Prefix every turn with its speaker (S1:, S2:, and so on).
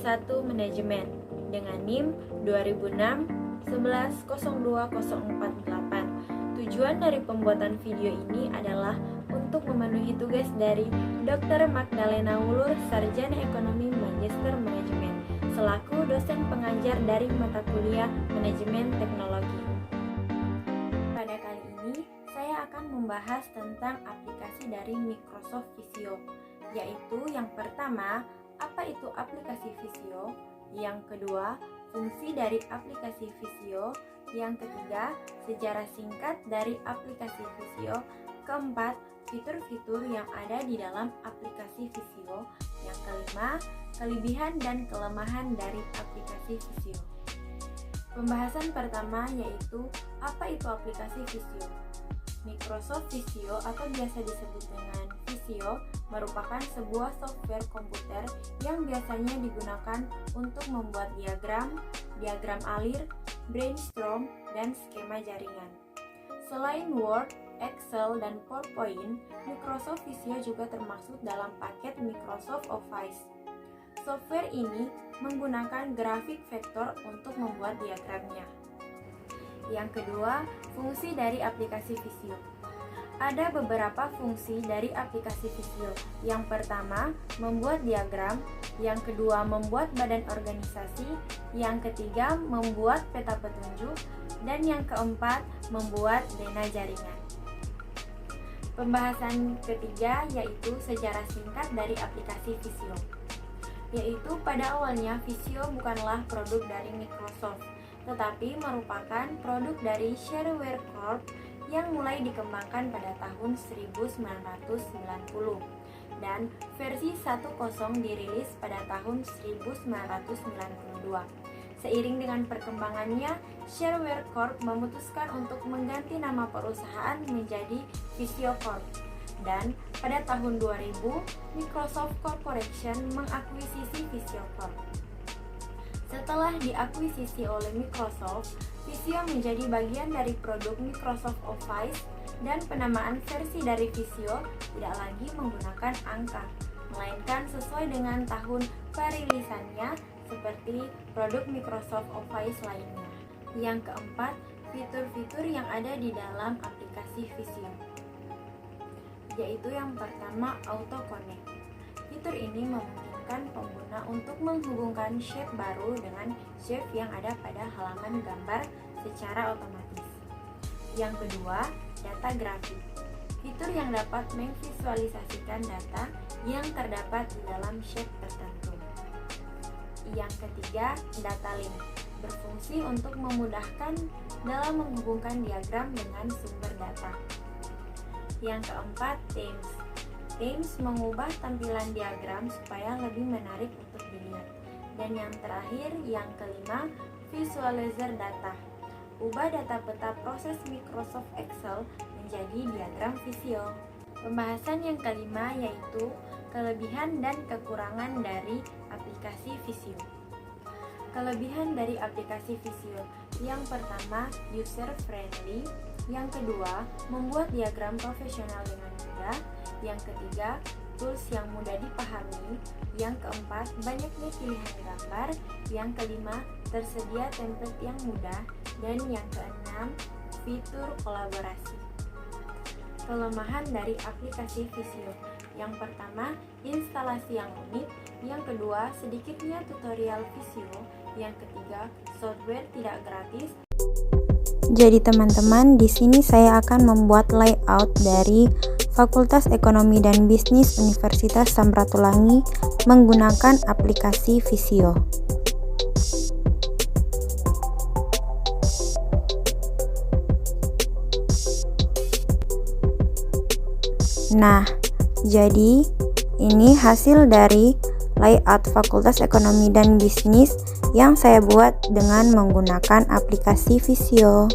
S1: S1 Manajemen dengan NIM 2006 11 02 048. Tujuan dari pembuatan video ini adalah untuk memenuhi tugas dari Dr. Magdalena Wulur, Sarjana Ekonomi Magister Manajemen, selaku dosen pengajar dari mata kuliah Manajemen Teknologi. Pada kali ini, saya akan membahas tentang aplikasi dari Microsoft Visio, yaitu yang pertama, apa itu aplikasi Visio, yang kedua, fungsi dari aplikasi Visio, yang ketiga, sejarah singkat dari aplikasi Visio, keempat, fitur-fitur yang ada di dalam aplikasi Visio, yang kelima, kelebihan dan kelemahan dari aplikasi Visio. Pembahasan pertama yaitu apa itu aplikasi Visio. Microsoft Visio atau biasa disebut dengan Visio merupakan sebuah software komputer yang biasanya digunakan untuk membuat diagram alir, brainstorm, dan skema jaringan. Selain Word, Excel, dan PowerPoint, Microsoft Visio juga termasuk dalam paket Microsoft Office. Software ini menggunakan grafik vektor untuk membuat diagramnya. Yang kedua, fungsi dari aplikasi Visio. Ada beberapa fungsi dari aplikasi Visio. Yang pertama, membuat diagram. Yang kedua, membuat badan organisasi. Yang ketiga, membuat peta petunjuk. Dan yang keempat, membuat zona jaringan. Pembahasan ketiga yaitu sejarah singkat dari aplikasi Visio. Yaitu pada awalnya Visio bukanlah produk dari Microsoft, tetapi merupakan produk dari Shareware Corp yang mulai dikembangkan pada tahun 1990 dan versi 1.0 dirilis pada tahun 1992. Seiring dengan perkembangannya, Shareware Corp memutuskan untuk mengganti nama perusahaan menjadi Visio Corp. Dan pada tahun 2000, Microsoft Corporation mengakuisisi Visio Corp. Setelah diakuisisi oleh Microsoft, Visio menjadi bagian dari produk Microsoft Office dan penamaan versi dari Visio tidak lagi menggunakan angka, melainkan sesuai dengan tahun perilisannya seperti produk Microsoft Office lainnya. Yang keempat, fitur-fitur yang ada di dalam aplikasi Visio, yaitu yang pertama Auto Connect. Fitur ini memungkinkan pengguna untuk menghubungkan shape baru dengan shape yang ada pada halaman gambar secara otomatis. Yang kedua, data grafik. Fitur yang dapat memvisualisasikan data yang terdapat di dalam shape tertentu. Yang ketiga, data link. Berfungsi untuk memudahkan dalam menghubungkan diagram dengan sumber data. Yang keempat, themes. Themes mengubah tampilan diagram supaya lebih menarik untuk dilihat. Dan yang terakhir, yang kelima, visualizer data. Ubah data peta proses Microsoft Excel menjadi diagram Visio. Pembahasan yang kelima yaitu kelebihan dan kekurangan dari aplikasi Visio. Kelebihan dari aplikasi Visio. Yang pertama, user friendly. Yang kedua, membuat diagram profesional dengan mudah. Yang ketiga, tools yang mudah dipahami. Yang keempat, banyaknya pilihan gambar. Yang kelima, tersedia template yang mudah. Dan yang keenam, fitur kolaborasi. Kelemahan dari aplikasi Visio. Yang pertama, instalasi yang rumit. Yang kedua, sedikitnya tutorial Visio. Yang ketiga, software tidak gratis.
S2: Jadi teman-teman, di sini saya akan membuat layout dari Fakultas Ekonomi dan Bisnis Universitas Samratulangi menggunakan aplikasi Visio. Nah, jadi ini hasil dari layout Fakultas Ekonomi dan Bisnis yang saya buat dengan menggunakan aplikasi Visio.